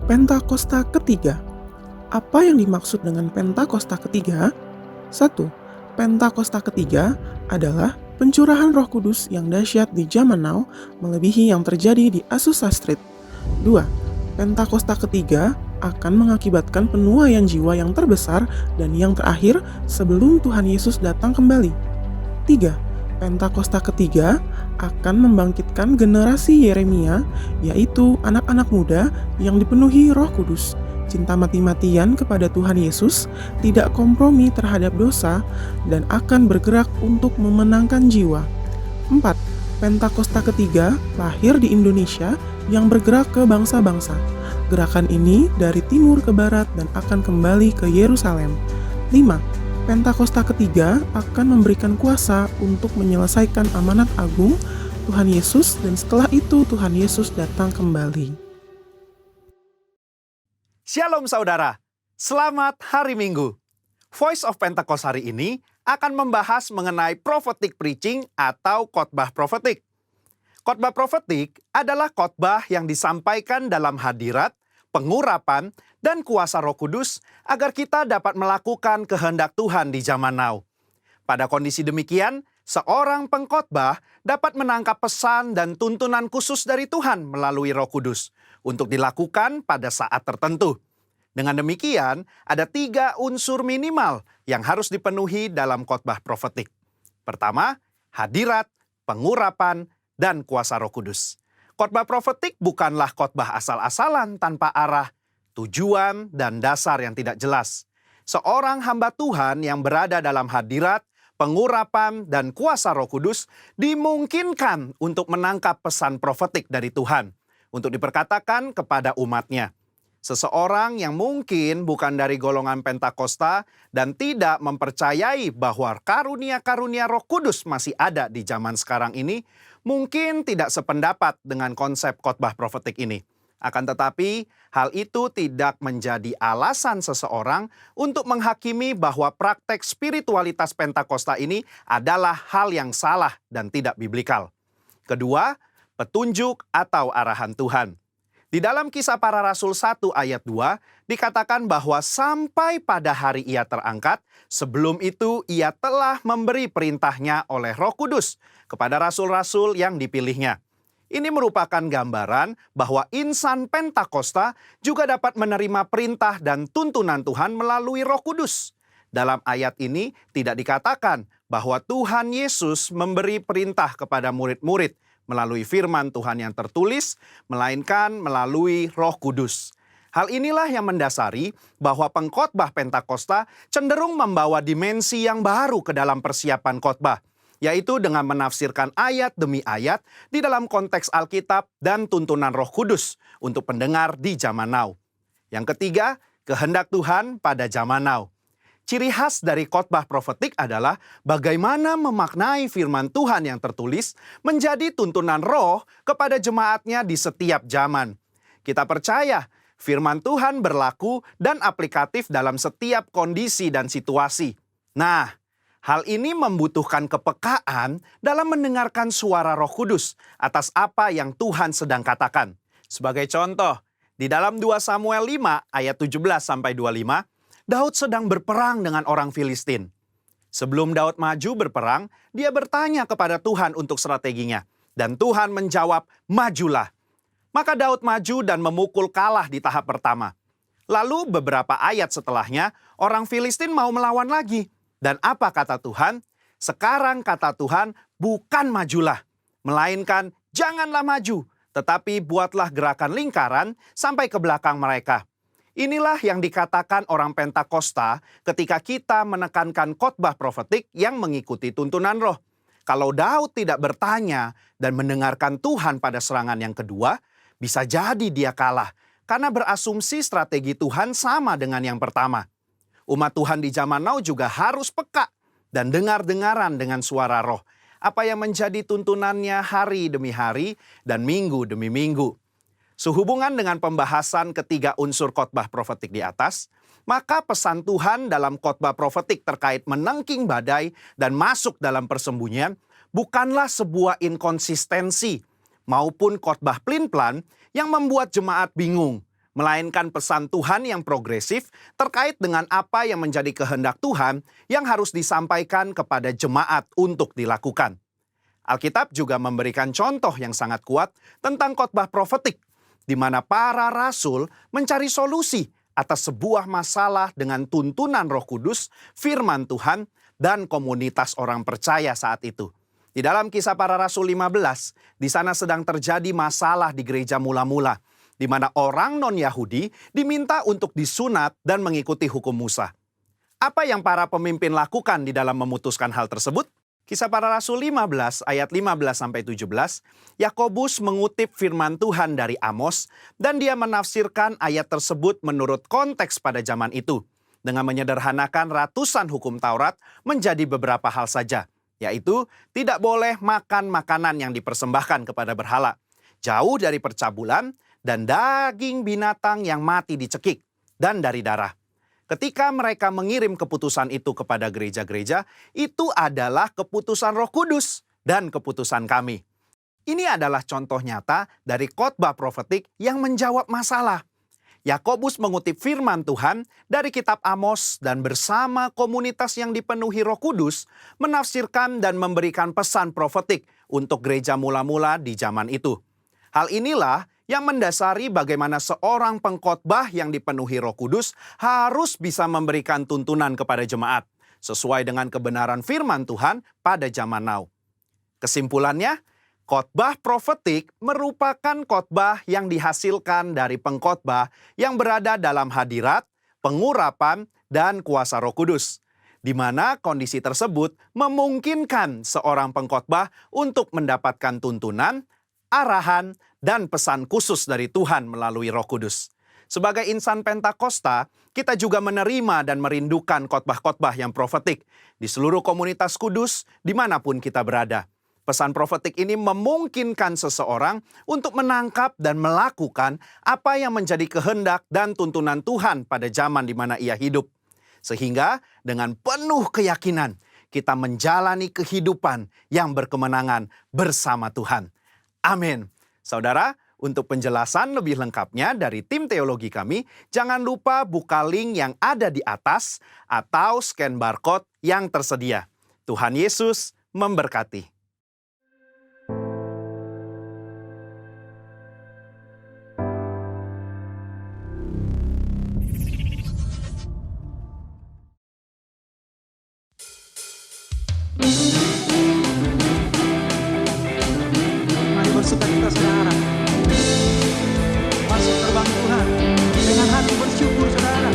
Pentakosta ketiga. Apa yang dimaksud dengan Pentakosta ketiga? 1. Pentakosta ketiga adalah pencurahan Roh Kudus yang dahsyat di zaman now melebihi yang terjadi di Azusa Street. 2. Pentakosta ketiga akan mengakibatkan penuaian jiwa yang terbesar dan yang terakhir sebelum Tuhan Yesus datang kembali. 3. Pentakosta ketiga akan membangkitkan generasi Yeremia, yaitu anak-anak muda yang dipenuhi Roh Kudus, cinta mati-matian kepada Tuhan Yesus, tidak kompromi terhadap dosa, dan akan bergerak untuk memenangkan jiwa. 4. Pentakosta ketiga lahir di Indonesia yang bergerak ke bangsa-bangsa. Gerakan ini dari timur ke barat dan akan kembali ke Yerusalem. 5. Pentakosta ketiga akan memberikan kuasa untuk menyelesaikan amanat agung Tuhan Yesus, dan setelah itu Tuhan Yesus datang kembali. Shalom saudara, selamat hari Minggu. Voice of Pentecost hari ini akan membahas mengenai prophetic preaching atau khotbah profetik. Khotbah profetik adalah khotbah yang disampaikan dalam hadirat, pengurapan, dan kuasa Roh Kudus agar kita dapat melakukan kehendak Tuhan di zaman now. Pada kondisi demikian, seorang pengkhotbah dapat menangkap pesan dan tuntunan khusus dari Tuhan melalui Roh Kudus untuk dilakukan pada saat tertentu. Dengan demikian, ada 3 unsur minimal yang harus dipenuhi dalam khotbah profetik. Pertama, hadirat, pengurapan, dan kuasa Roh Kudus. Khotbah profetik bukanlah khotbah asal-asalan tanpa arah, tujuan, dan dasar yang tidak jelas. Seorang hamba Tuhan yang berada dalam hadirat, pengurapan, dan kuasa Roh Kudus dimungkinkan untuk menangkap pesan profetik dari Tuhan untuk diperkatakan kepada umatnya. Seseorang yang mungkin bukan dari golongan Pentakosta dan tidak mempercayai bahwa karunia-karunia Roh Kudus masih ada di zaman sekarang ini, mungkin tidak sependapat dengan konsep khotbah profetik ini. Akan tetapi, hal itu tidak menjadi alasan seseorang untuk menghakimi bahwa praktek spiritualitas Pentakosta ini adalah hal yang salah dan tidak biblikal. Kedua, petunjuk atau arahan Tuhan. Di dalam Kisah Para Rasul 1 ayat 2, dikatakan bahwa sampai pada hari ia terangkat, sebelum itu ia telah memberi perintahnya oleh Roh Kudus kepada rasul-rasul yang dipilihnya. Ini merupakan gambaran bahwa insan Pentakosta juga dapat menerima perintah dan tuntunan Tuhan melalui Roh Kudus. Dalam ayat ini tidak dikatakan bahwa Tuhan Yesus memberi perintah kepada murid-murid melalui firman Tuhan yang tertulis, melainkan melalui Roh Kudus. Hal inilah yang mendasari bahwa pengkhotbah Pentakosta cenderung membawa dimensi yang baru ke dalam persiapan khotbah, yaitu dengan menafsirkan ayat demi ayat di dalam konteks Alkitab dan tuntunan Roh Kudus untuk pendengar di zaman now. Yang ketiga, kehendak Tuhan pada zaman now. Ciri khas dari khotbah profetik adalah bagaimana memaknai firman Tuhan yang tertulis menjadi tuntunan roh kepada jemaatnya di setiap zaman. Kita percaya firman Tuhan berlaku dan aplikatif dalam setiap kondisi dan situasi. Nah, hal ini membutuhkan kepekaan dalam mendengarkan suara Roh Kudus atas apa yang Tuhan sedang katakan. Sebagai contoh, di dalam 2 Samuel 5 ayat 17-25, Daud sedang berperang dengan orang Filistin. Sebelum Daud maju berperang, dia bertanya kepada Tuhan untuk strateginya. Dan Tuhan menjawab, majulah. Maka Daud maju dan memukul kalah di tahap pertama. Lalu beberapa ayat setelahnya, orang Filistin mau melawan lagi. Dan apa kata Tuhan? Sekarang kata Tuhan, bukan majulah, melainkan janganlah maju, tetapi buatlah gerakan lingkaran sampai ke belakang mereka. Inilah yang dikatakan orang Pentakosta ketika kita menekankan khotbah profetik yang mengikuti tuntunan roh. Kalau Daud tidak bertanya dan mendengarkan Tuhan pada serangan yang kedua, bisa jadi dia kalah karena berasumsi strategi Tuhan sama dengan yang pertama. Umat Tuhan di zaman now juga harus peka dan dengar-dengaran dengan suara roh, apa yang menjadi tuntunannya hari demi hari dan minggu demi minggu. Sehubungan dengan pembahasan ketiga unsur khotbah profetik di atas, maka pesan Tuhan dalam khotbah profetik terkait menengking badai dan masuk dalam persembunyian bukanlah sebuah inkonsistensi maupun khotbah plin-plan yang membuat jemaat bingung melainkan pesan Tuhan yang progresif terkait dengan apa yang menjadi kehendak Tuhan yang harus disampaikan kepada jemaat untuk dilakukan. Alkitab juga memberikan contoh yang sangat kuat tentang khotbah profetik, di mana para rasul mencari solusi atas sebuah masalah dengan tuntunan Roh Kudus, firman Tuhan, dan komunitas orang percaya saat itu. Di dalam Kisah Para Rasul 15, di sana sedang terjadi masalah di gereja mula-mula, di mana orang non-Yahudi diminta untuk disunat dan mengikuti hukum Musa. Apa yang para pemimpin lakukan di dalam memutuskan hal tersebut? Kisah Para Rasul 15 ayat 15-17, Yakobus mengutip firman Tuhan dari Amos dan dia menafsirkan ayat tersebut menurut konteks pada zaman itu dengan menyederhanakan ratusan hukum Taurat menjadi beberapa hal saja, yaitu tidak boleh makan makanan yang dipersembahkan kepada berhala, jauh dari percabulan dan daging binatang yang mati dicekik, dan dari darah. Ketika mereka mengirim keputusan itu kepada gereja-gereja, itu adalah keputusan Roh Kudus dan keputusan kami. Ini adalah contoh nyata dari khotbah profetik yang menjawab masalah. Yakobus mengutip firman Tuhan dari kitab Amos dan bersama komunitas yang dipenuhi Roh Kudus menafsirkan dan memberikan pesan profetik untuk gereja mula-mula di zaman itu. Hal inilah yang mendasari bagaimana seorang pengkhotbah yang dipenuhi Roh Kudus harus bisa memberikan tuntunan kepada jemaat sesuai dengan kebenaran firman Tuhan pada zaman now. Kesimpulannya, khotbah profetik merupakan khotbah yang dihasilkan dari pengkhotbah yang berada dalam hadirat, pengurapan, dan kuasa Roh Kudus, di mana kondisi tersebut memungkinkan seorang pengkhotbah untuk mendapatkan tuntunan, arahan, dan pesan khusus dari Tuhan melalui Roh Kudus. Sebagai insan Pentakosta, kita juga menerima dan merindukan khotbah-khotbah yang profetik di seluruh komunitas kudus dimanapun kita berada. Pesan profetik ini memungkinkan seseorang untuk menangkap dan melakukan apa yang menjadi kehendak dan tuntunan Tuhan pada zaman di mana ia hidup. Sehingga dengan penuh keyakinan kita menjalani kehidupan yang berkemenangan bersama Tuhan. Amin. Saudara, untuk penjelasan lebih lengkapnya dari tim teologi kami, jangan lupa buka link yang ada di atas atau scan barcode yang tersedia. Tuhan Yesus memberkati. Mari bersukacita saudara. Masuk gerbang Tuhan dengan hati bersyukur saudara.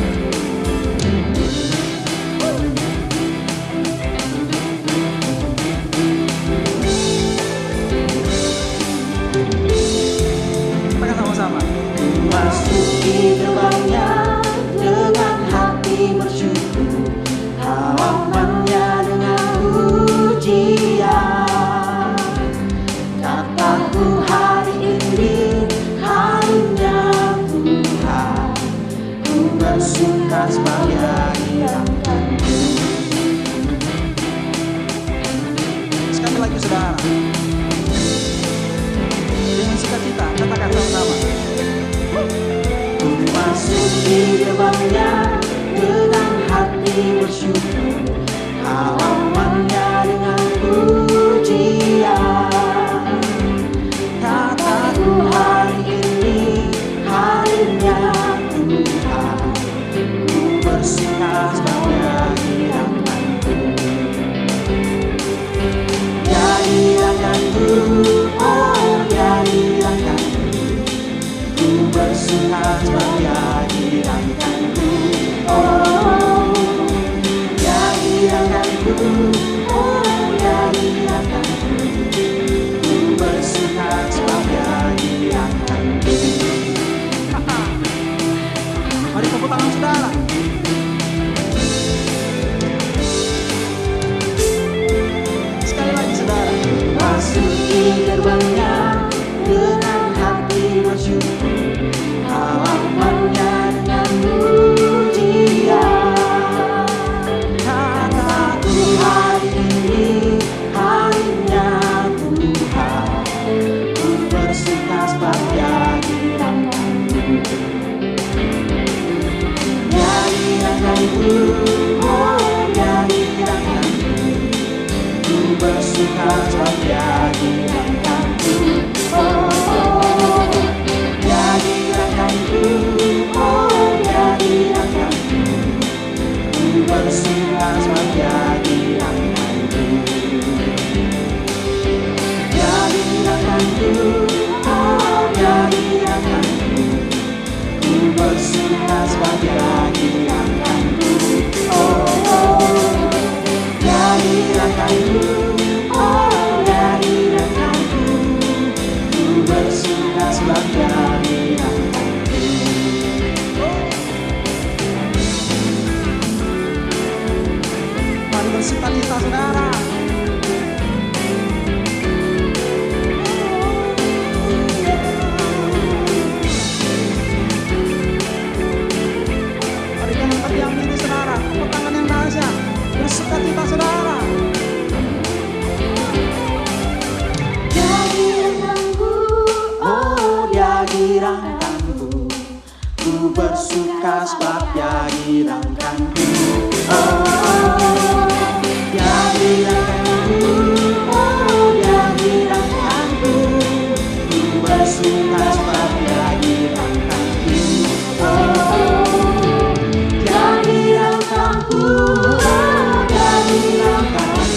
Kita sama-sama. Masuki gerbangnya dengan hati bersyukur, halamannya dengan pujian. Kataku hari ini harinya Tuhan, ku bersuka sebagai hidupku. Sekali lagi saudara. Dengan sukacita katakan sama-sama. Ku masuki gerbangnya dengan hati bersyukur, halamannya dengan pujian. Kataku hari ini harinya Tuhan, ku bersuka sebagai hidupku. Jadi akanku, oh jadi akanku, ku bersuka sebagai hidupku. Oh, jadi akanku, oh jadi akanku, ku bersuka sebagai hidupku. bersuka sebab Dia hirangkanku. Oh, Dia hirangkanku. Oh, Dia hirangkanku. Ku bersuka sebab Dia hirangkanku. Oh, Dia hirangkanku. Oh, Dia hirangkanku.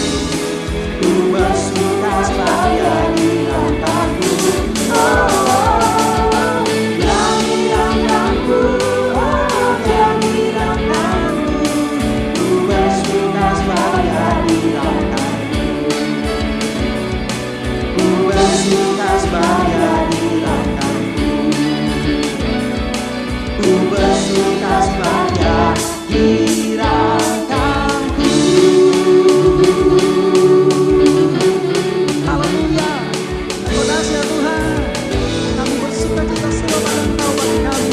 Ku bersuka sebab Dia hirangkanku. Oh, Dia hirangkanku. Oh, Dia hirangkanku. Ku bersuka sebab Dia hirangkanku. Ku bersuka sebab Dia hirangkanku. Ku bersuka sebab Dia hirangkanku. Haleluya. Terima kasih ya Tuhan. Kami bersuka cita semua pada Engkau bagi kami.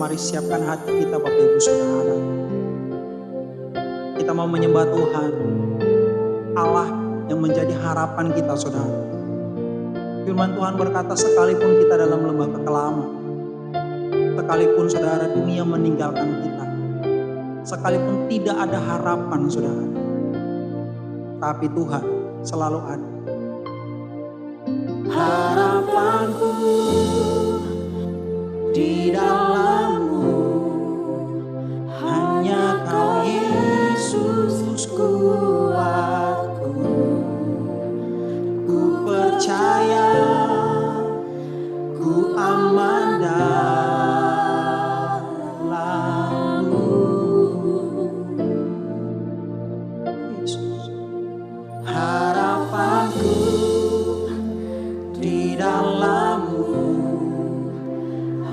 Mari siapkan hati kita Bapak Ibu Saudara. Kita mau menyembah Tuhan, Allah yang menjadi harapan kita Saudara. Firman Tuhan berkata, sekalipun kita dalam lembah kekelaman, sekalipun Saudara dunia meninggalkan kita, sekalipun tidak ada harapan Saudara, tapi Tuhan selalu ada. Harapanku di dalam-Mu, hanya Kau Yesus kuatku. Ku percaya, ku aman dalam-Mu. Yesus, harapanku di dalam-Mu,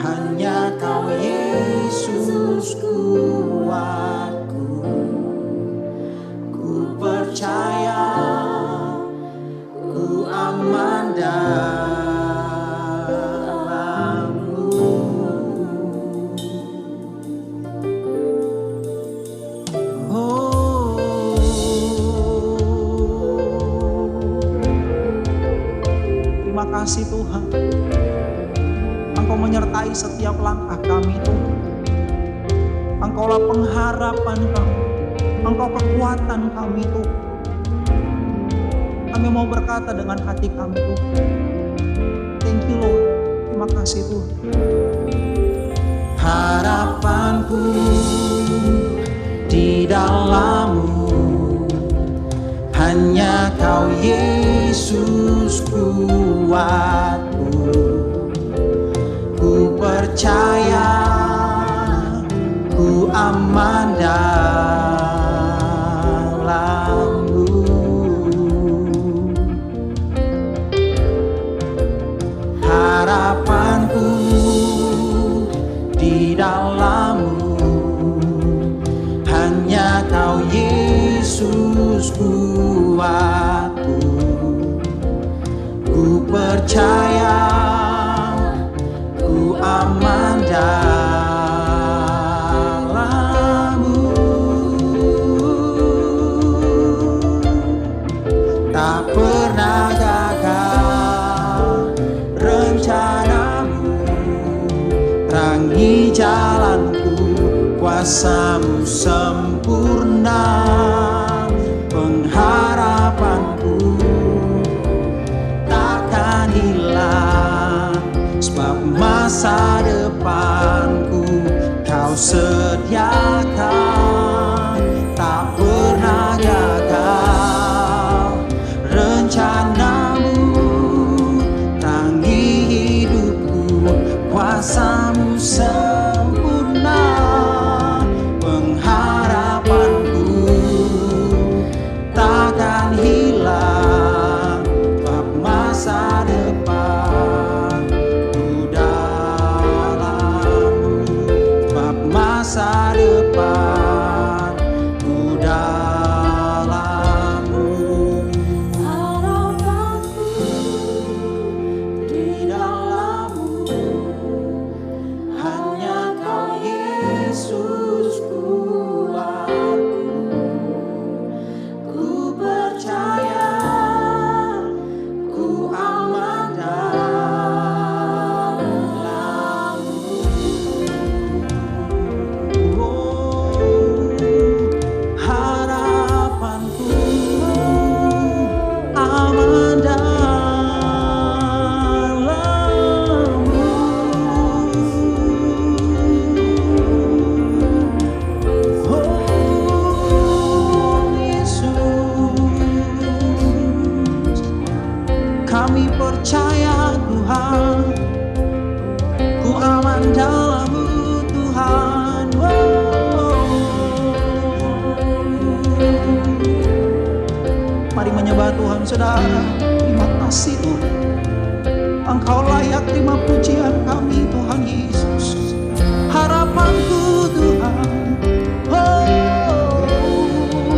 hanya Kau Yesus kuatku. Ku percaya, ku aman dalam-Mu. Oh, terima kasih Tuhan. Engkau menyertai setiap langkah kami Tuhan. Engkaulah pengharapan kami. Engkau kekuatan kami Tuhan. Kami mau berkata dengan hati kami Tuhan, thank you Lord. Terima kasih Tuhan. Harapanku di dalam-Mu, hanya Kau Yesus kuatku. Ku percaya, ku aman dalam-Mu. Harapanku di dalam-Mu, hanya Kau Yesus kuatku. Ku percaya, ku aman dalam-Mu. Tak pernah gagal rencana-Mu, terangi jalanku, kuasa-Mu sempurna. Pengharapanku takkan hilang, sebab masa depanku Kau sediakan. Tak pernah gagal rencana-Mu, terangi hidupku, kuasa-Mu sempurna. Pengharapanku takkan hilang, sebab masa depanku dalam-Mu, sebab masa depan aman dalam-Mu Tuhan. Mari menyembah Tuhan saudara. Terima kasih Tuhan, Engkau layak terima pujian kami Tuhan Yesus. Harapanku Tuhan, oh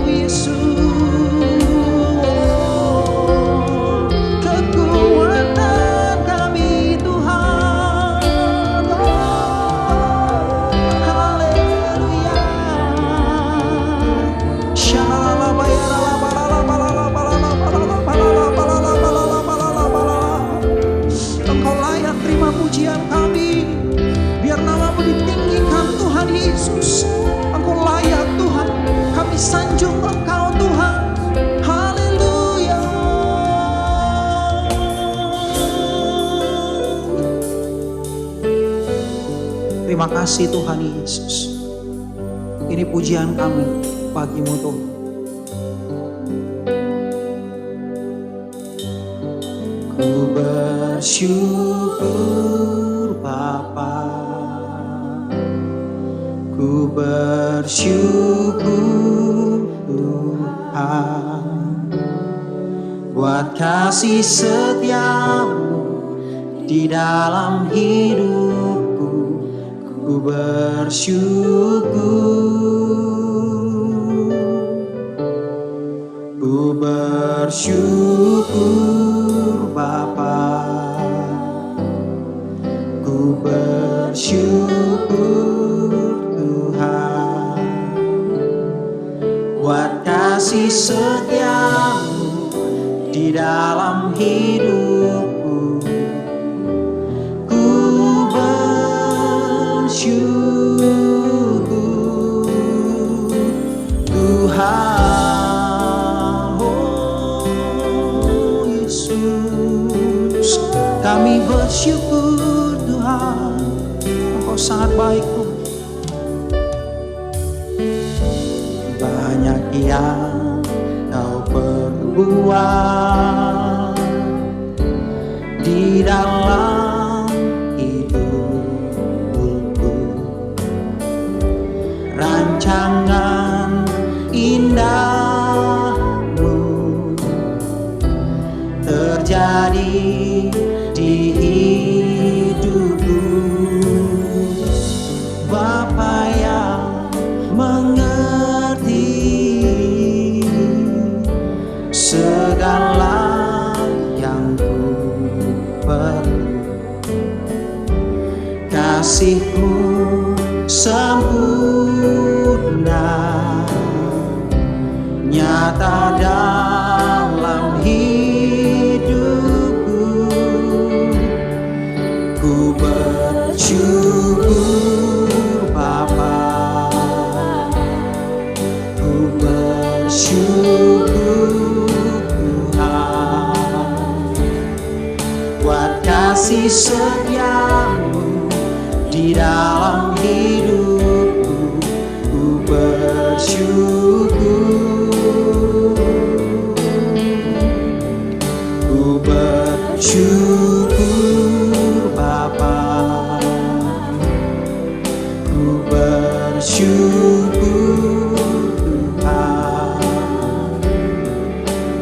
Yesus, kekuatan kami Tuhan, oh haleluya. Engkau layak terima pujian kami. Biar nama-Mu ditinggikan Tuhan Yesus. Engkau layak Tuhan. Kami sanjung Engkau Tuhan. Haleluya. Terima kasih Tuhan Yesus. Ini pujian kami bagi-Mu Tuhan. Ku bersyukur Bapa, ku bersyukur Tuhan, buat kasih setia-Mu di dalam hidupku. Ku bersyukur, ku bersyukur Bapa, ku bersyukur Tuhan, buat kasih setia-Mu di dalam hidupku. Ku bersyukur Tuhan, oh Yesus, kami bersyukur Tuhan. Engkau sangat baik Tuhan. Banyak yang Kau perbuat di dalam hidupku. Rancangan indah-Mu terjadi di hidupku. Bapa yang mengerti segala yang ku perlu, kasih-Mu sempurna nyata dalam hidupku. Ku bersyukur Bapa, ku bersyukur Tuhan, buat kasih setia-Mu di dalam hidupku. Ku bersyukur, ku bersyukur Bapa, ku bersyukur Tuhan,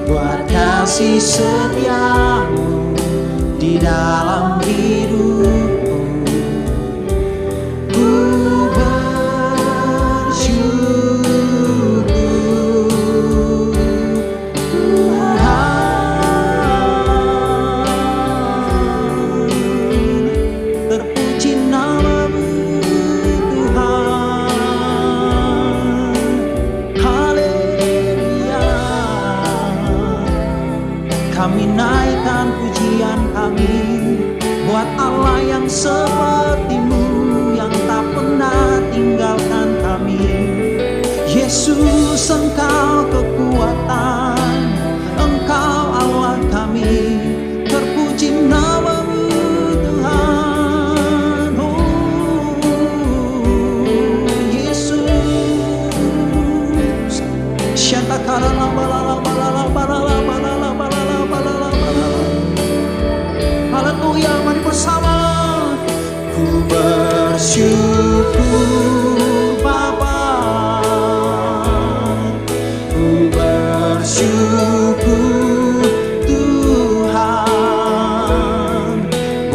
buat kasih setia-Mu di dalam hidupku. Ku bersyukur Tuhan, terpuji nama-Mu Tuhan. Haleluya. Kami naikkan pujian kami buat Allah bersyukur Bapa, ku bersyukur Tuhan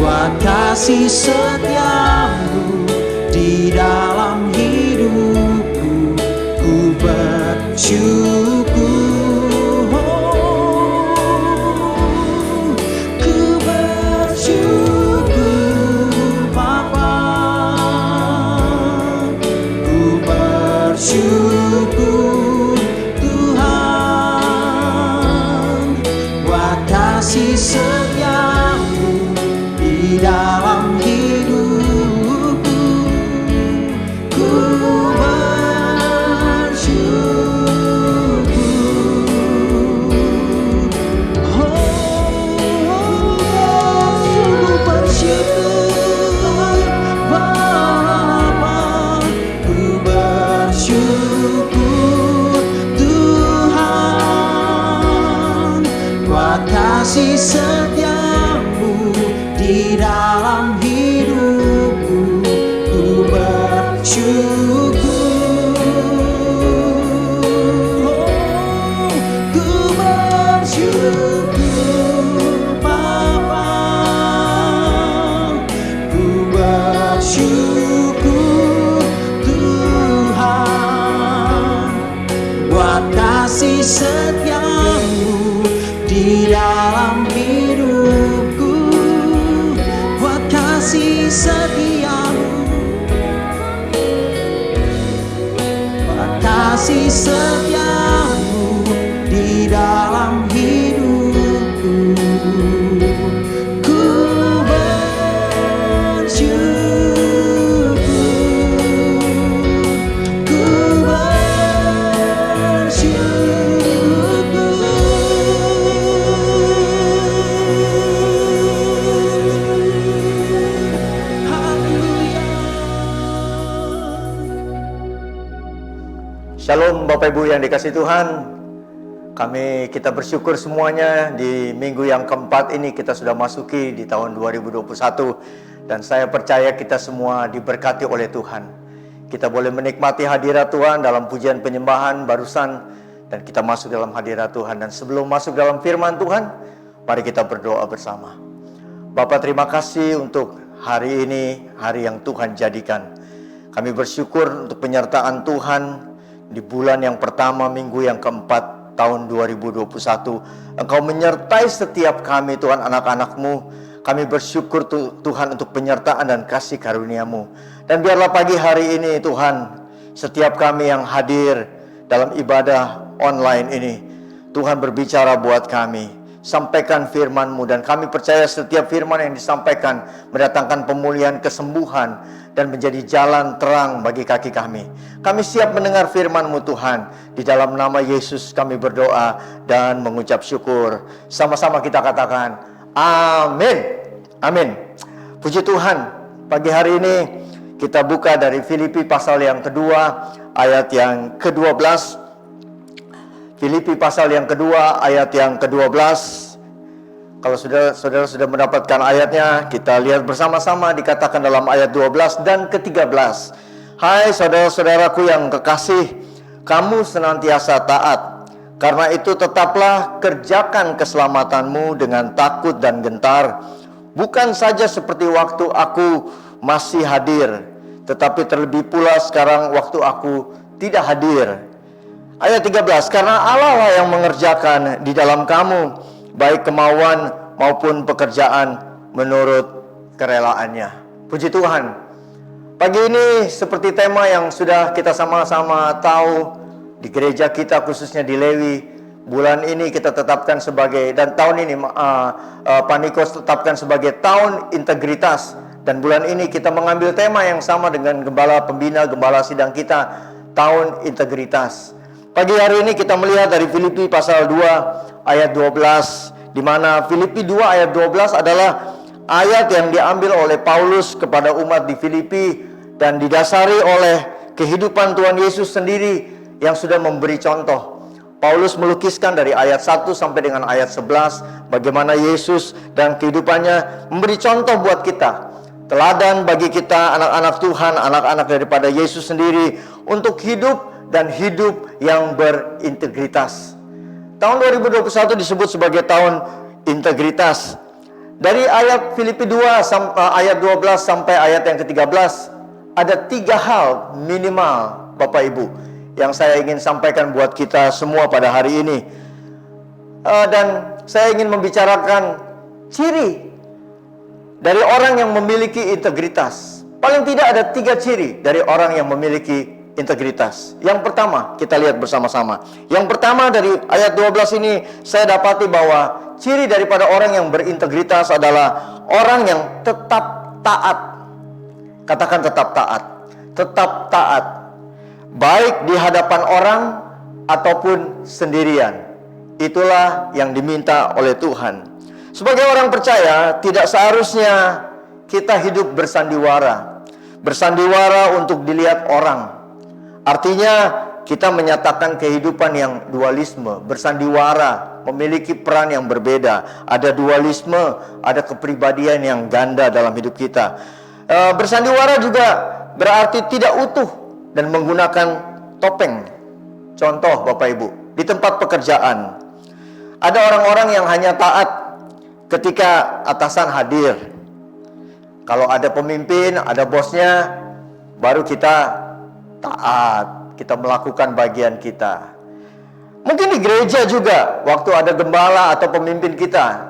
buat kasih setiamu di dalam hidupku. Ku bersyukur, ku bersyukur Bapa, ku bersyukur Tuhan buat kasih setiamu di dalam hidupku. Ku kasih setiamu di dalam hidupku. Ku bersyukur, ku bersyukur Bapa, ku bersyukur Tuhan buat kasih setiamu di dalam hidupku, buat kasih setiamu, buat kasih setiamu di dalam hidupku. Ku bersyukur, ku Shalom Bapak Ibu yang dikasihi Tuhan. Kita bersyukur semuanya di minggu yang keempat ini kita sudah masuki di tahun 2021. Dan saya percaya kita semua diberkati oleh Tuhan. Kita boleh menikmati hadirat Tuhan dalam pujian penyembahan barusan. Dan kita masuk dalam hadirat Tuhan. Dan sebelum masuk dalam firman Tuhan, mari kita berdoa bersama. Bapak, terima kasih untuk hari ini, hari yang Tuhan jadikan. Kami bersyukur untuk penyertaan Tuhan di bulan yang pertama, minggu yang keempat tahun 2021. Engkau menyertai setiap kami Tuhan, anak-anak-Mu. Kami bersyukur Tuhan untuk penyertaan dan kasih karunia-Mu. Dan biarlah pagi hari ini Tuhan, setiap kami yang hadir dalam ibadah online ini, Tuhan berbicara buat kami. Sampaikan firman-Mu, dan kami percaya setiap firman yang disampaikan mendatangkan pemulihan, kesembuhan, dan menjadi jalan terang bagi kaki kami. Kami siap mendengar firman-Mu Tuhan. Di dalam nama Yesus kami berdoa dan mengucap syukur. Sama-sama kita katakan amin. Amin. Puji Tuhan, pagi hari ini kita buka dari Filipi pasal yang kedua ayat yang ke-12. Filipi pasal yang kedua ayat yang ke-12. Kalau saudara sudah mendapatkan ayatnya, kita lihat bersama-sama. Dikatakan dalam ayat 12 dan ke-13. Hai saudara-saudaraku yang kekasih, kamu senantiasa taat. Karena itu tetaplah kerjakan keselamatanmu dengan takut dan gentar. Bukan saja seperti waktu aku masih hadir, tetapi terlebih pula sekarang waktu aku tidak hadir. Ayat 13, karena Allah lah yang mengerjakan di dalam kamu, baik kemauan maupun pekerjaan menurut kerelaannya. Puji Tuhan. Pagi ini seperti tema yang sudah kita sama-sama tahu di gereja kita, khususnya di Lewi. Bulan ini kita tetapkan sebagai, dan tahun ini Panikos tetapkan sebagai tahun integritas. Dan bulan ini kita mengambil tema yang sama dengan gembala pembina, gembala sidang kita, tahun integritas. Pagi hari ini kita melihat dari Filipi pasal 2 ayat 12, di mana Filipi 2 ayat 12 adalah ayat yang diambil oleh Paulus kepada umat di Filipi dan didasari oleh kehidupan Tuhan Yesus sendiri yang sudah memberi contoh. Paulus melukiskan dari ayat 1 sampai dengan ayat 11 bagaimana Yesus dan kehidupannya memberi contoh buat kita. teladan bagi kita anak-anak Tuhan, anak-anak daripada Yesus sendiri untuk hidup dan hidup yang berintegritas. Tahun 2021 disebut sebagai tahun integritas. Dari ayat Filipi 2 ayat 12 sampai ayat yang ke-13 ada 3 hal minimal Bapak Ibu yang saya ingin sampaikan buat kita semua pada hari ini. Dan saya ingin membicarakan ciri dari orang yang memiliki integritas. Paling tidak ada 3 ciri dari orang yang memiliki integritas. Yang pertama, kita lihat bersama-sama. Yang pertama dari ayat 12 ini, saya dapati bahwa ciri daripada orang yang berintegritas adalah orang yang tetap taat. Katakan tetap taat. Tetap taat. Baik di hadapan orang ataupun sendirian. Itulah yang diminta oleh Tuhan. Sebagai orang percaya, tidak seharusnya kita hidup bersandiwara. Bersandiwara untuk dilihat orang. Artinya kita menyatakan kehidupan yang dualisme, bersandiwara, memiliki peran yang berbeda. Ada dualisme, ada kepribadian yang ganda dalam hidup kita. Bersandiwara juga berarti tidak utuh dan menggunakan topeng. Contoh Bapak Ibu, di tempat pekerjaan ada orang-orang yang hanya taat ketika atasan hadir. Kalau ada pemimpin, ada bosnya, baru kita taat, kita melakukan bagian kita. Mungkin di gereja juga, waktu ada gembala atau pemimpin kita,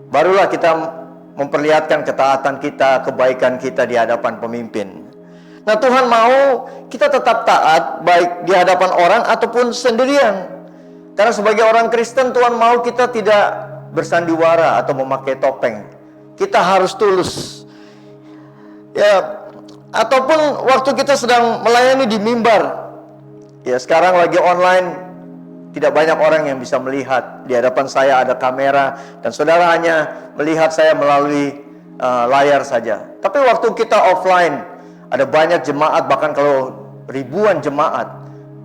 barulah kita memperlihatkan ketaatan kita, kebaikan kita di hadapan pemimpin. Nah, Tuhan mau kita tetap taat, baik di hadapan orang ataupun sendirian. Karena sebagai orang Kristen, Tuhan mau kita tidak bersandiwara atau memakai topeng. Kita harus tulus. Ya, ataupun waktu kita sedang melayani di mimbar. Ya, sekarang lagi online, tidak banyak orang yang bisa melihat. Di hadapan saya ada kamera dan saudara hanya melihat saya melalui layar saja. Tapi waktu kita offline, ada banyak jemaat, bahkan kalau ribuan jemaat.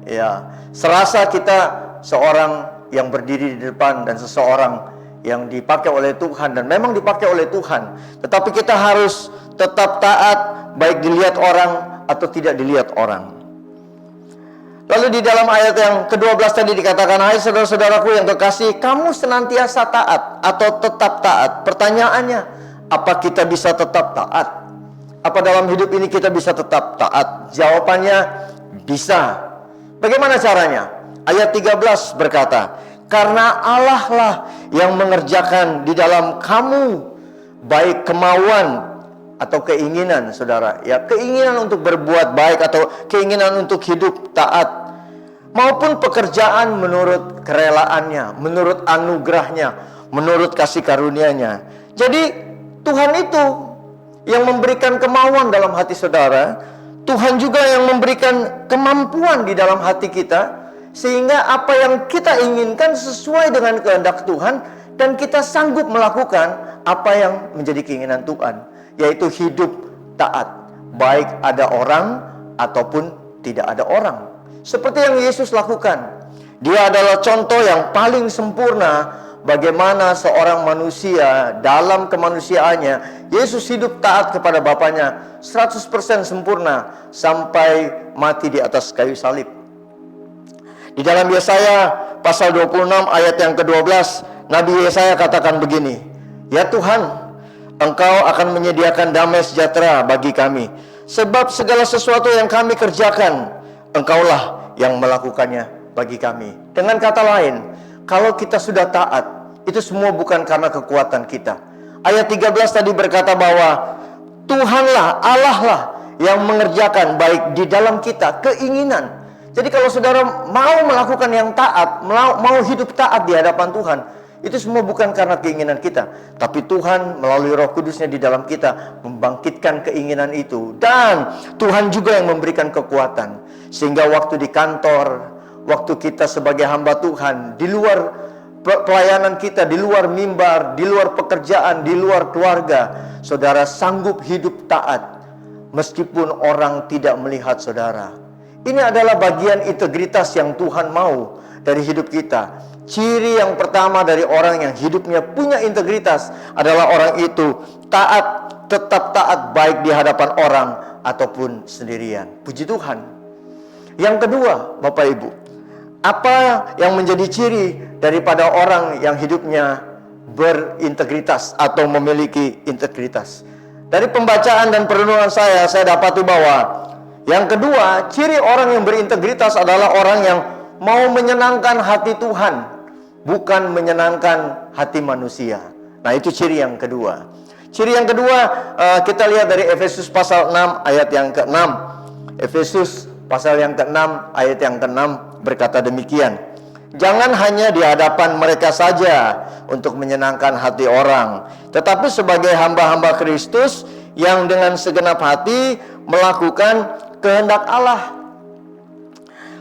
Ya, serasa kita seorang yang berdiri di depan dan seseorang yang dipakai oleh Tuhan, dan memang dipakai oleh Tuhan. Tetapi kita harus tetap taat, baik dilihat orang atau tidak dilihat orang. Lalu di dalam ayat yang ke-12 tadi dikatakan, hai saudara-saudaraku yang kekasih, kamu senantiasa taat atau tetap taat. Pertanyaannya, apa kita bisa tetap taat? Apa dalam hidup ini kita bisa tetap taat? Jawabannya, bisa. Bagaimana caranya? Ayat 13 berkata, karena Allah lah yang mengerjakan di dalam kamu baik kemauan atau keinginan, saudara, ya, keinginan untuk berbuat baik atau keinginan untuk hidup taat, maupun pekerjaan menurut kerelaannya, menurut anugerahnya, menurut kasih karunia-Nya. Jadi Tuhan itu yang memberikan kemauan dalam hati saudara. Tuhan juga yang memberikan kemampuan di dalam hati kita, sehingga apa yang kita inginkan sesuai dengan kehendak Tuhan, dan kita sanggup melakukan apa yang menjadi keinginan Tuhan, yaitu hidup taat, baik ada orang ataupun tidak ada orang. Seperti yang Yesus lakukan. Dia adalah contoh yang paling sempurna bagaimana seorang manusia dalam kemanusiaannya, Yesus hidup taat kepada Bapaknya 100% sempurna sampai mati di atas kayu salib. Di dalam Yesaya pasal 26 ayat yang ke-12, Nabi Yesaya katakan begini, ya Tuhan, Engkau akan menyediakan damai sejahtera bagi kami, sebab segala sesuatu yang kami kerjakan, Engkaulah yang melakukannya bagi kami. Dengan kata lain, kalau kita sudah taat, itu semua bukan karena kekuatan kita. Ayat 13 tadi berkata bahwa Tuhanlah, Allah lah yang mengerjakan baik di dalam kita keinginan. Jadi kalau saudara mau melakukan yang taat, mau hidup taat di hadapan Tuhan, itu semua bukan karena keinginan kita, tapi Tuhan melalui Roh Kudus-Nya di dalam kita membangkitkan keinginan itu. Dan Tuhan juga yang memberikan kekuatan, sehingga waktu di kantor, waktu kita sebagai hamba Tuhan, di luar pelayanan kita, di luar mimbar, di luar pekerjaan, di luar keluarga, saudara sanggup hidup taat meskipun orang tidak melihat saudara. Ini adalah bagian integritas yang Tuhan mau dari hidup kita. Ciri yang pertama dari orang yang hidupnya punya integritas adalah orang itu taat, tetap taat baik di hadapan orang ataupun sendirian. Puji Tuhan. Yang kedua, Bapak Ibu, apa yang menjadi ciri daripada orang yang hidupnya berintegritas atau memiliki integritas? Dari pembacaan dan perenungan saya dapati bahwa yang kedua, ciri orang yang berintegritas adalah orang yang mau menyenangkan hati Tuhan, bukan menyenangkan hati manusia. Nah, itu ciri yang kedua. Ciri yang kedua, kita lihat dari Efesus pasal 6 ayat yang ke-6. Efesus pasal yang ke-6 ayat yang ke-6 berkata demikian. Jangan hanya di hadapan mereka saja untuk menyenangkan hati orang, tetapi sebagai hamba-hamba Kristus yang dengan segenap hati melakukan kehendak Allah.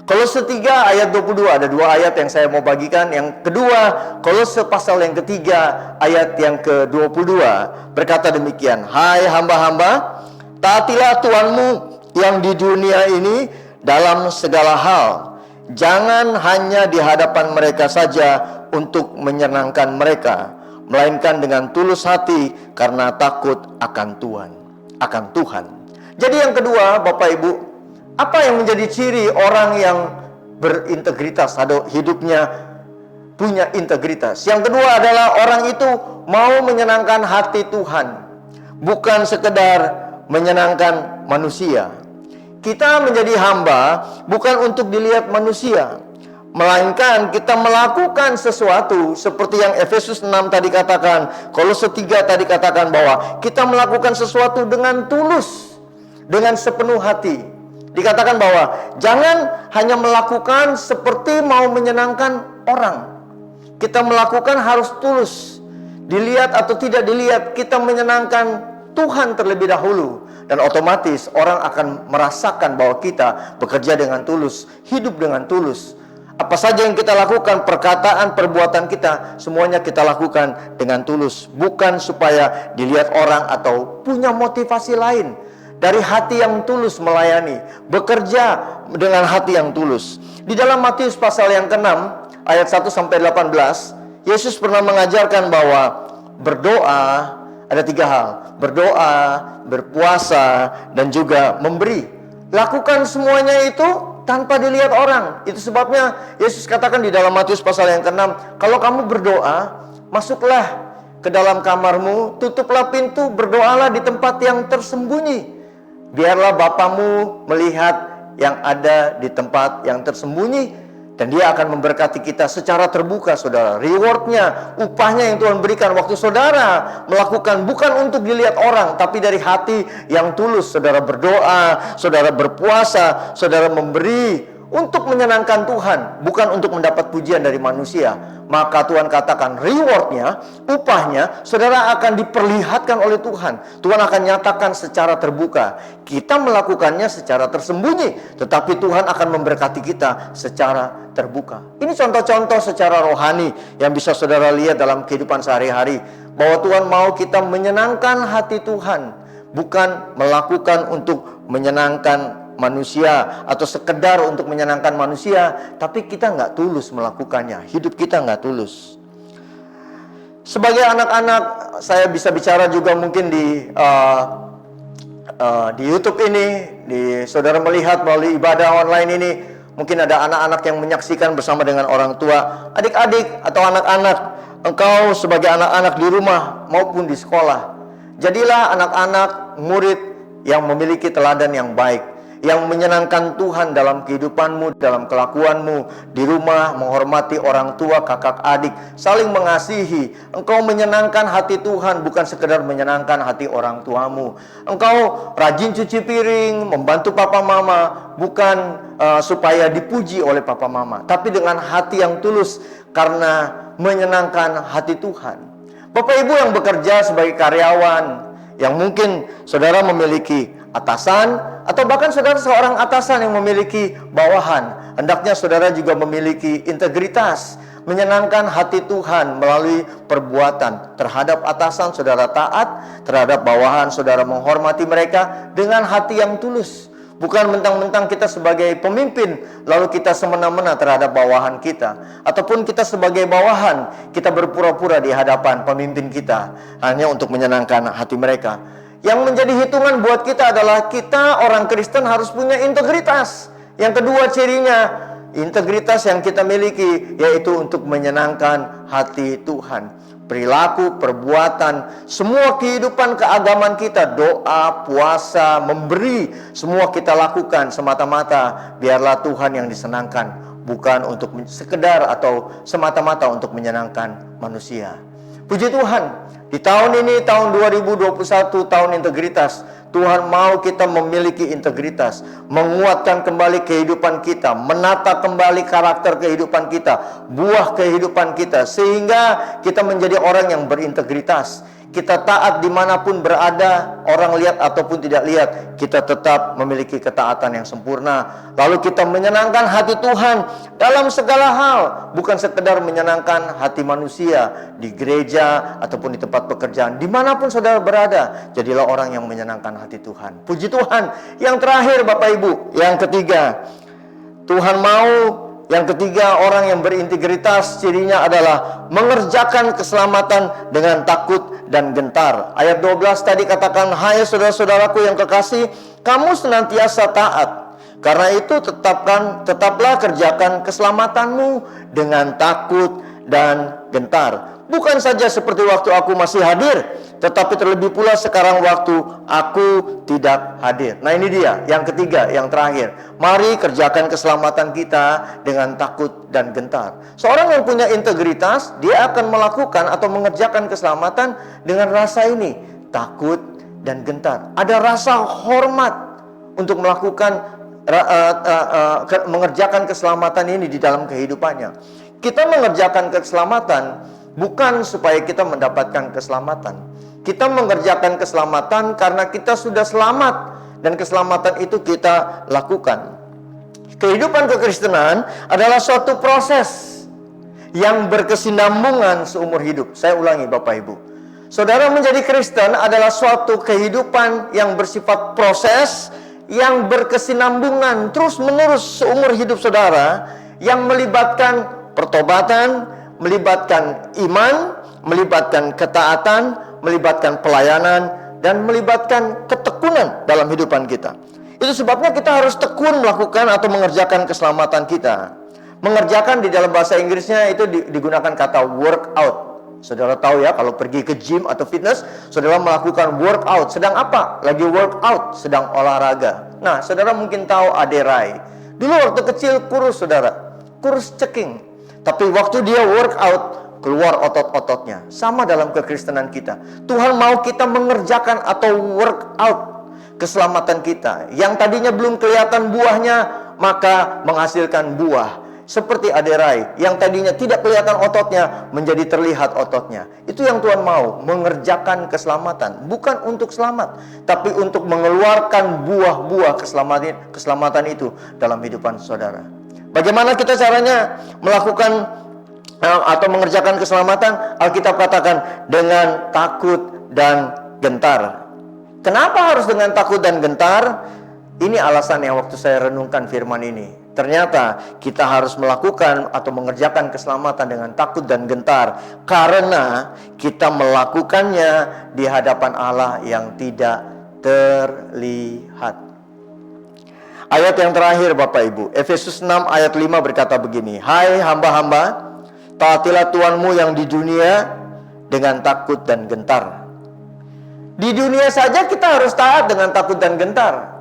Kolose 3 ayat 22, ada dua ayat yang saya mau bagikan. Yang kedua, Kolose pasal yang ketiga ayat yang ke-22 berkata demikian. Hai hamba-hamba, taatilah Tuhanmu yang di dunia ini dalam segala hal. Jangan hanya di hadapan mereka saja untuk menyenangkan mereka, melainkan dengan tulus hati karena takut akan Tuhan. Jadi yang kedua, Bapak Ibu, apa yang menjadi ciri orang yang berintegritas atau hidupnya punya integritas? Yang kedua adalah orang itu mau menyenangkan hati Tuhan, bukan sekedar menyenangkan manusia. Kita menjadi hamba bukan untuk dilihat manusia, melainkan kita melakukan sesuatu seperti yang Efesus 6 tadi katakan, Kolose 3 tadi katakan bahwa kita melakukan sesuatu dengan tulus, dengan sepenuh hati. Dikatakan bahwa jangan hanya melakukan seperti mau menyenangkan orang. Kita melakukan harus tulus. Dilihat atau tidak dilihat, kita menyenangkan Tuhan terlebih dahulu. Dan otomatis orang akan merasakan bahwa kita bekerja dengan tulus, hidup dengan tulus. Apa saja yang kita lakukan, perkataan, perbuatan kita, semuanya kita lakukan dengan tulus. Bukan supaya dilihat orang atau punya motivasi lain. Dari hati yang tulus melayani, bekerja dengan hati yang tulus. Di dalam Matius pasal yang ke-6 ayat 1-18, Yesus pernah mengajarkan bahwa berdoa ada 3 hal. Berdoa, berpuasa, dan juga memberi. Lakukan semuanya itu tanpa dilihat orang. Itu sebabnya Yesus katakan di dalam Matius pasal yang ke-6, kalau kamu berdoa, masuklah ke dalam kamarmu, tutuplah pintu, berdoalah di tempat yang tersembunyi. Biarlah Bapamu melihat yang ada di tempat yang tersembunyi, dan Dia akan memberkati kita secara terbuka, saudara. Rewardnya, upahnya yang Tuhan berikan waktu saudara melakukan bukan untuk dilihat orang, tapi dari hati yang tulus. Saudara berdoa, saudara berpuasa, saudara memberi untuk menyenangkan Tuhan, bukan untuk mendapat pujian dari manusia. Maka Tuhan katakan rewardnya, upahnya, saudara akan diperlihatkan oleh Tuhan. Tuhan akan nyatakan secara terbuka. Kita melakukannya secara tersembunyi, tetapi Tuhan akan memberkati kita secara terbuka. Ini contoh-contoh secara rohani yang bisa saudara lihat dalam kehidupan sehari-hari, bahwa Tuhan mau kita menyenangkan hati Tuhan, bukan melakukan untuk menyenangkan manusia atau sekedar untuk menyenangkan manusia, tapi kita nggak tulus melakukannya, hidup kita nggak tulus. Sebagai anak-anak, saya bisa bicara juga mungkin di YouTube ini, saudara melihat melalui ibadah online ini, mungkin ada anak-anak yang menyaksikan bersama dengan orang tua, adik-adik atau anak-anak. Engkau sebagai anak-anak di rumah maupun di sekolah, jadilah anak-anak murid yang memiliki teladan yang baik, yang menyenangkan Tuhan dalam kehidupanmu, dalam kelakuanmu di rumah, menghormati orang tua, kakak adik, saling mengasihi. Engkau menyenangkan hati Tuhan, bukan sekedar menyenangkan hati orang tuamu. Engkau rajin cuci piring, membantu papa mama, bukan supaya dipuji oleh papa mama, tapi dengan hati yang tulus karena menyenangkan hati Tuhan. Bapak Ibu yang bekerja sebagai karyawan, yang mungkin saudara memiliki atasan, atau bahkan saudara seorang atasan yang memiliki bawahan, hendaknya saudara juga memiliki integritas, menyenangkan hati Tuhan melalui perbuatan. Terhadap atasan saudara taat, terhadap bawahan saudara menghormati mereka dengan hati yang tulus, Bukan mentang-mentang kita sebagai pemimpin lalu kita semena-mena terhadap bawahan kita, ataupun kita sebagai bawahan kita berpura-pura di hadapan pemimpin kita hanya untuk menyenangkan hati mereka. Yang menjadi hitungan buat kita adalah kita orang Kristen harus punya integritas. Yang kedua cirinya, integritas yang kita miliki yaitu untuk menyenangkan hati Tuhan. Perilaku, perbuatan, semua kehidupan keagamaan kita, doa, puasa, memberi, semua kita lakukan semata-mata biarlah Tuhan yang disenangkan, bukan untuk sekedar atau semata-mata untuk menyenangkan manusia. Puji Tuhan, di tahun ini, tahun 2021, tahun integritas, Tuhan mau kita memiliki integritas, menguatkan kembali kehidupan kita, menata kembali karakter kehidupan kita, buah kehidupan kita, sehingga kita menjadi orang yang berintegritas. Kita taat dimanapun berada, orang lihat ataupun tidak lihat, kita tetap memiliki ketaatan yang sempurna. Lalu kita menyenangkan hati Tuhan dalam segala hal, bukan sekedar menyenangkan hati manusia di gereja ataupun di tempat pekerjaan. Dimanapun saudara berada, jadilah orang yang menyenangkan hati Tuhan. Puji Tuhan. Yang terakhir Bapak Ibu, yang ketiga, Tuhan mau. Yang ketiga, orang yang berintegritas cirinya adalah mengerjakan keselamatan dengan takut dan gentar. Ayat 12 tadi katakan, hai saudara-saudaraku yang kekasih, kamu senantiasa taat. Karena itu tetaplah kerjakan keselamatanmu dengan takut dan gentar. Bukan saja seperti waktu aku masih hadir, tetapi terlebih pula sekarang waktu aku tidak hadir. Nah ini dia, yang ketiga, yang terakhir. Mari kerjakan keselamatan kita dengan takut dan gentar. Seorang yang punya integritas, dia akan melakukan atau mengerjakan keselamatan dengan rasa ini, takut dan gentar. Ada rasa hormat untuk melakukan mengerjakan keselamatan ini di dalam kehidupannya. Kita mengerjakan keselamatan bukan supaya kita mendapatkan keselamatan. Kita mengerjakan keselamatan karena kita sudah selamat, dan keselamatan itu kita lakukan. Kehidupan kekristenan adalah suatu proses yang berkesinambungan seumur hidup. Saya ulangi Bapak Ibu. Saudara menjadi Kristen adalah suatu kehidupan yang bersifat proses yang berkesinambungan terus-menerus seumur hidup saudara, yang melibatkan pertobatan, melibatkan iman, melibatkan ketaatan, melibatkan pelayanan, dan melibatkan ketekunan dalam hidupan kita. Itu sebabnya kita harus tekun melakukan atau mengerjakan keselamatan kita. Mengerjakan di dalam bahasa Inggrisnya itu digunakan kata workout. Saudara tahu ya, kalau pergi ke gym atau fitness, saudara melakukan workout. Sedang apa? Lagi workout, sedang olahraga. Nah, saudara mungkin tahu Aderai. Dulu waktu kecil kurus saudara, kurus ceking. Tapi waktu dia workout, keluar otot-ototnya. Sama dalam kekristenan kita. Tuhan mau kita mengerjakan atau workout keselamatan kita. Yang tadinya belum kelihatan buahnya, maka menghasilkan buah. Seperti Aderai, yang tadinya tidak kelihatan ototnya, menjadi terlihat ototnya. Itu yang Tuhan mau, mengerjakan keselamatan. Bukan untuk selamat, tapi untuk mengeluarkan buah-buah keselamatan itu dalam kehidupan saudara. Bagaimana kita caranya melakukan atau mengerjakan keselamatan? Alkitab katakan dengan takut dan gentar. Kenapa harus dengan takut dan gentar? Ini alasan yang waktu saya renungkan firman ini. Ternyata kita harus melakukan atau mengerjakan keselamatan dengan takut dan gentar, karena kita melakukannya di hadapan Allah yang tidak terlihat. Ayat yang terakhir Bapak Ibu, Efesus 6 ayat 5 berkata begini, hai hamba-hamba, taatilah Tuhanmu yang di dunia dengan takut dan gentar. Di dunia saja kita harus taat dengan takut dan gentar.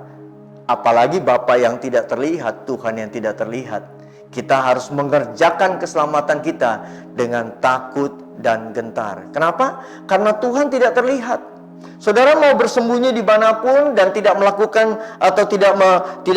Apalagi Bapa yang tidak terlihat, Tuhan yang tidak terlihat. Kita harus mengerjakan keselamatan kita dengan takut dan gentar. Kenapa? Karena Tuhan tidak terlihat. Saudara mau bersembunyi dimanapun dan tidak melakukan atau tidak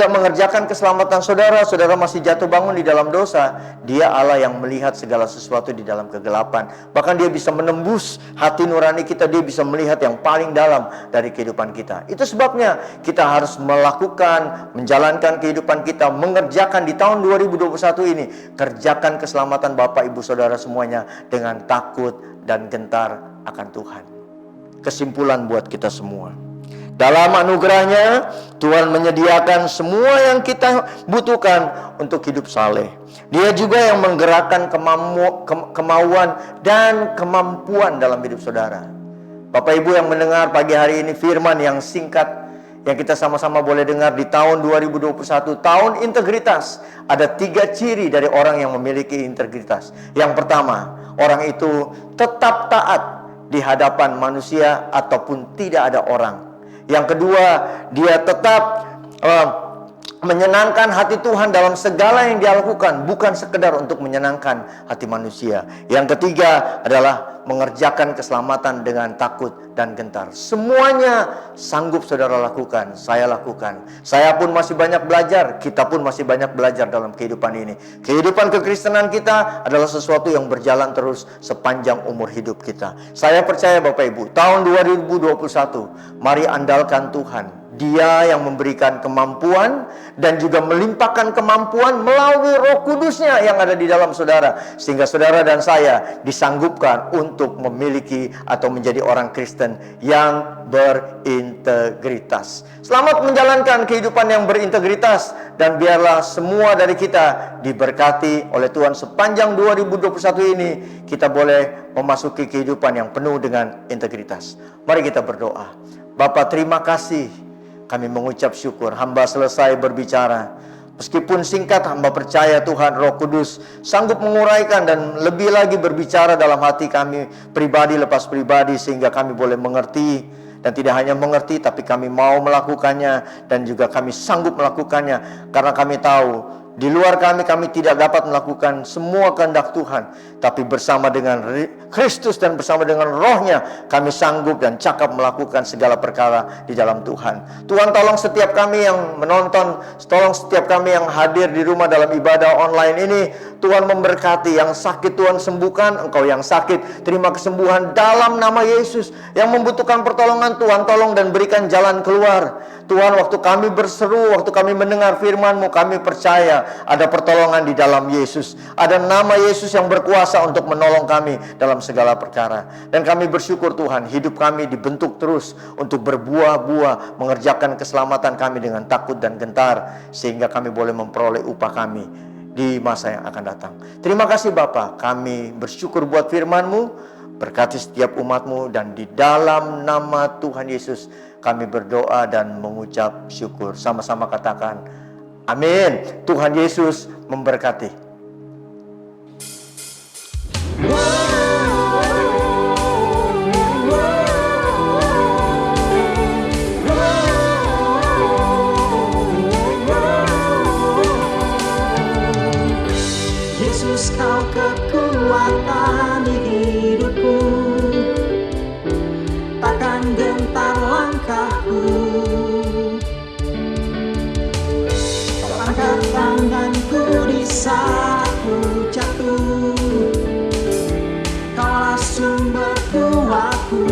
mengerjakan keselamatan saudara, saudara masih jatuh bangun di dalam dosa. Dia Allah yang melihat segala sesuatu di dalam kegelapan. Bahkan dia bisa menembus hati nurani kita, dia bisa melihat yang paling dalam dari kehidupan kita. Itu sebabnya kita harus melakukan, menjalankan kehidupan kita, mengerjakan di tahun 2021 ini, kerjakan keselamatan Bapak Ibu Saudara semuanya dengan takut dan gentar akan Tuhan. Kesimpulan buat kita semua, Dalam anugerahnya, Tuhan menyediakan semua yang kita butuhkan untuk hidup saleh. Dia juga yang menggerakkan kemauan dan kemampuan dalam hidup saudara. Bapak Ibu yang mendengar pagi hari ini firman yang singkat yang kita sama-sama boleh dengar di tahun 2021, tahun integritas. Ada 3 ciri dari orang yang memiliki integritas. Yang pertama, orang itu tetap taat di hadapan manusia ataupun tidak ada orang. Yang kedua, dia tetap menyenangkan hati Tuhan dalam segala yang dia lakukan, bukan sekedar untuk menyenangkan hati manusia. Yang ketiga adalah mengerjakan keselamatan dengan takut dan gentar. Semuanya sanggup saudara lakukan, saya lakukan. Saya pun masih banyak belajar, kita pun masih banyak belajar dalam kehidupan ini. Kehidupan kekristenan kita adalah sesuatu yang berjalan terus sepanjang umur hidup kita. Saya percaya Bapak Ibu, tahun 2021, mari andalkan Tuhan. Dia yang memberikan kemampuan dan juga melimpahkan kemampuan melalui Roh Kudusnya yang ada di dalam saudara, sehingga saudara dan saya disanggupkan untuk memiliki atau menjadi orang Kristen yang berintegritas. Selamat menjalankan kehidupan yang berintegritas, dan biarlah semua dari kita diberkati oleh Tuhan sepanjang 2021 ini. Kita boleh memasuki kehidupan yang penuh dengan integritas. Mari kita berdoa. Bapa, terima kasih. Kami mengucap syukur, hamba selesai berbicara. Meskipun singkat, hamba percaya Tuhan Roh Kudus sanggup menguraikan dan lebih lagi berbicara dalam hati kami pribadi lepas pribadi, sehingga kami boleh mengerti. Dan tidak hanya mengerti, tapi kami mau melakukannya, dan juga kami sanggup melakukannya. Karena kami tahu di luar kami tidak dapat melakukan semua kehendak Tuhan. Tapi bersama dengan Kristus dan bersama dengan Roh-Nya, kami sanggup dan cakap melakukan segala perkara di dalam Tuhan. Tuhan, tolong setiap kami yang menonton, tolong setiap kami yang hadir di rumah dalam ibadah online ini. Tuhan memberkati, yang sakit Tuhan sembuhkan, engkau yang sakit terima kesembuhan dalam nama Yesus. Yang membutuhkan pertolongan, Tuhan tolong dan berikan jalan keluar. Tuhan, waktu kami berseru, waktu kami mendengar firman-Mu, kami percaya ada pertolongan di dalam Yesus. Ada nama Yesus yang berkuasa untuk menolong kami dalam segala perkara. Dan kami bersyukur Tuhan, hidup kami dibentuk terus untuk berbuah-buah, mengerjakan keselamatan kami dengan takut dan gentar, sehingga kami boleh memperoleh upah kami di masa yang akan datang. Terima kasih Bapa, kami bersyukur buat firman-Mu. Berkati setiap umat-Mu, dan di dalam nama Tuhan Yesus kami berdoa dan mengucap syukur. Sama-sama katakan amin. Tuhan Yesus memberkati. Yesus, kau kekuatan di hidupku, takkan gentar langkahku. Kau angkat tanganku di saat ku jatuh, Kaulah sumber kuatku.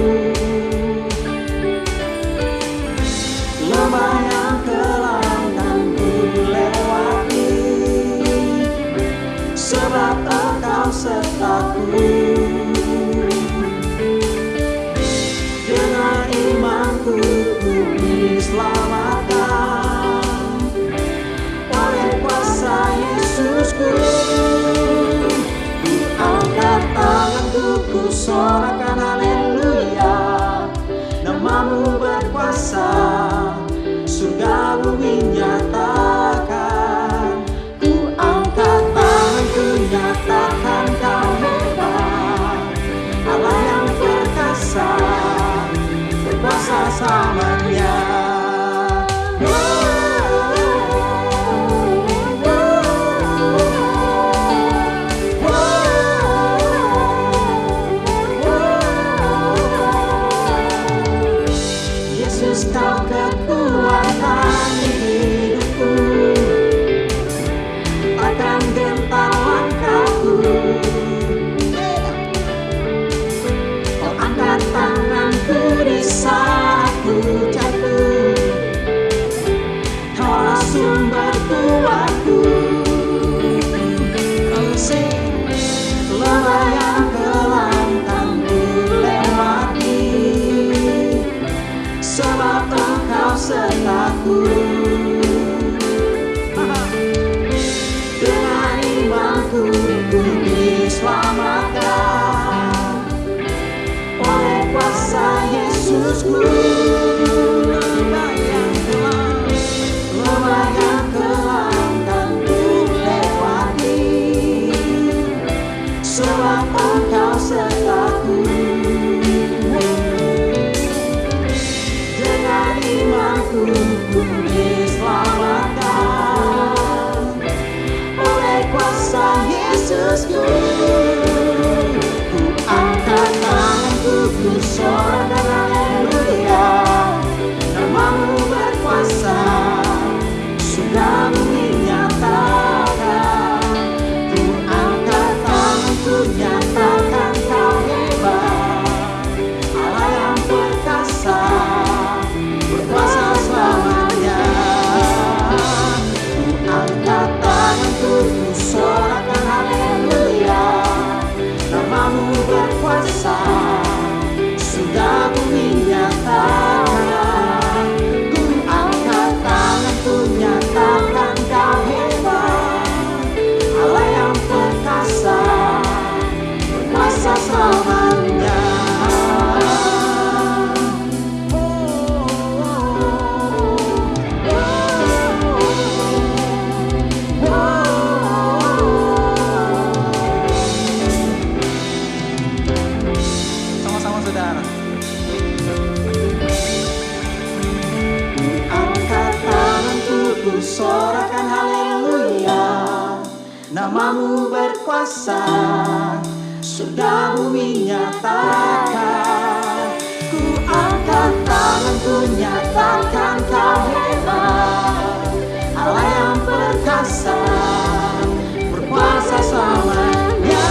Lembah yang kelam kan ku lewati, sebab Engkau sertaku. Dengan imanku ku diselamatkan oleh kuasa Yesusku. Ku angkat tanganku, ku sorakan haleluya. Namamu berkuasa, surga bumi nyatakan. Ku angkat tanganku, nyatakan Kau hebat, Allah yang perkasa, berkuasa selamanya. Yesus, Kau kekuatan di hidupku, takkan gentar langkahku. Kau angkat tanganku di saat ku jatuh, Kaulah sumber kuatku. Kau sing lembah yang kelam kan ku lewati, sebab Yesusku. Lembah yang kelam kan ku lewati, sebab Engkau sertaku. Dengan imanku ku diselamatkan oleh kuasa Yesusku. Ku angkat tanganku, ku sorakan haleluya, namamu berkuasa, sudah menyatakan. Ku angkat tanganku, nyatakan kau hebat, Allah yang perkasa, berkuasa selamanya. Ku angkat tanganku, ku sorakan haleluya, namamu berkuasa, sudah bumi nyatakan. Ku angkat tanganku, nyatakan kau hebat, Allah yang perkasa, berkuasa selamanya. Sama-sama saudara. Ku angkat tanganku, ku sorakan haleluya, namamu berkuasa, sudah bumi nyatakan. Ku angkat tanganku, nyatakan kau hebat, Allah yang perkasa, berkuasa selamanya.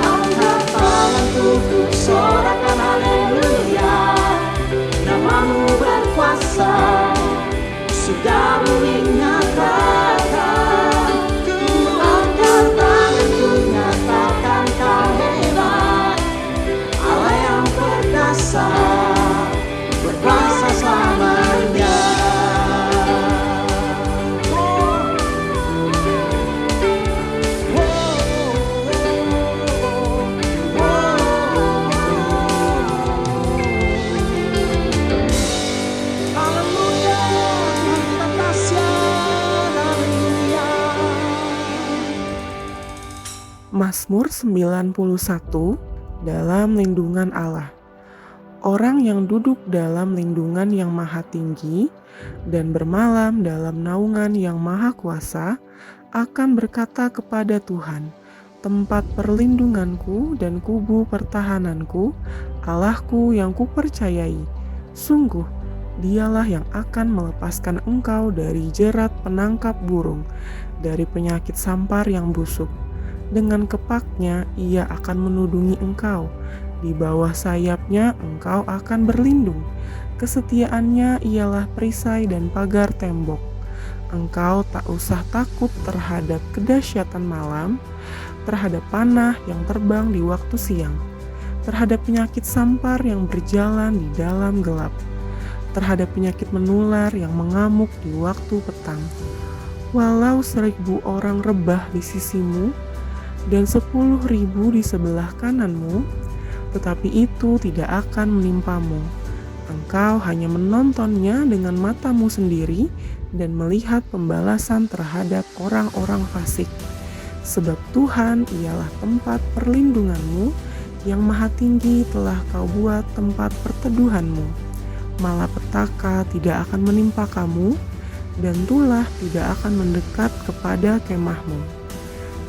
Angkat tanganku, ku sorakan haleluya, namamu berkuasa, sudah bumi nyatakan. Ku angkat tanganku, nyatakan kau hebat, Allah yang perkasa, berkuasa selamanya. Haleluya, kita kasih, haleluya. Mazmur 91 dalam lindungan Allah. Orang yang duduk dalam lindungan yang maha tinggi dan bermalam dalam naungan yang maha kuasa akan berkata kepada Tuhan, tempat perlindunganku dan kubu pertahananku, Allahku yang kupercayai. Sungguh, dialah yang akan melepaskan engkau dari jerat penangkap burung, dari penyakit sampar yang busuk. Dengan kepaknya ia akan menudungi engkau. Di bawah sayapnya engkau akan berlindung. Kesetiaannya ialah perisai dan pagar tembok. Engkau tak usah takut terhadap kedahsyatan malam, terhadap panah yang terbang di waktu siang, terhadap penyakit sampar yang berjalan di dalam gelap, terhadap penyakit menular yang mengamuk di waktu petang. Walau 1.000 orang rebah di sisimu dan 10.000 di sebelah kananmu, tetapi itu tidak akan menimpamu. Engkau hanya menontonnya dengan matamu sendiri dan melihat pembalasan terhadap orang-orang fasik. Sebab Tuhan ialah tempat perlindunganmu, yang maha tinggi telah kau buat tempat perteduhanmu. Malapetaka tidak akan menimpa kamu, dan tulah tidak akan mendekat kepada kemahmu.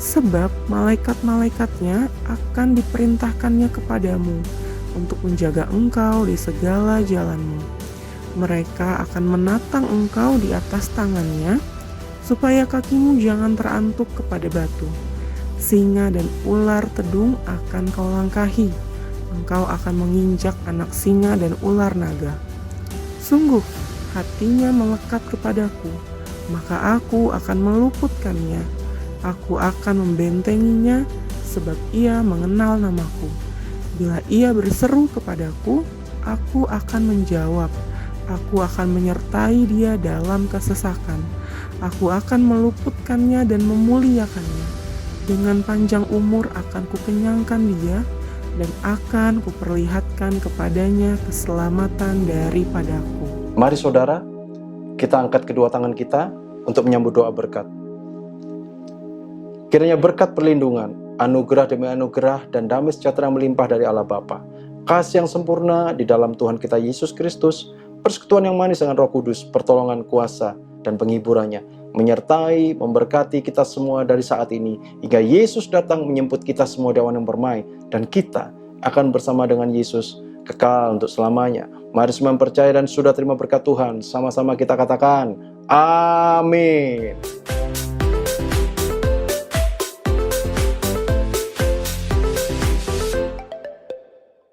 Sebab malaikat-malaikatnya akan diperintahkannya kepadamu untuk menjaga engkau di segala jalanmu. Mereka akan menatang engkau di atas tangannya, supaya kakimu jangan terantuk kepada batu. Singa dan ular tedung akan kau langkahi. Engkau akan menginjak anak singa dan ular naga. Sungguh, hatinya melekat kepadaku, maka aku akan meluputkannya. Aku akan membentenginya, sebab ia mengenal namaku. Bila ia berseru kepadaku, aku akan menjawab. Aku akan menyertai dia dalam kesesakan. Aku akan meluputkannya dan memuliakannya. Dengan panjang umur akan kukenyangkan dia, dan akan kuperlihatkan kepadanya keselamatan daripadaku. Mari saudara, kita angkat kedua tangan kita untuk menyambut doa berkat. Kiranya berkat perlindungan, anugerah demi anugerah, dan damai sejahtera melimpah dari Allah Bapa, kasih yang sempurna di dalam Tuhan kita Yesus Kristus, persekutuan yang manis dengan Roh Kudus, pertolongan kuasa dan penghiburannya, menyertai, memberkati kita semua dari saat ini, hingga Yesus datang menyemput kita semua di awan yang permai, dan kita akan bersama dengan Yesus kekal untuk selamanya. Mari semua yang percaya dan sudah terima berkat Tuhan, sama-sama kita katakan, amin.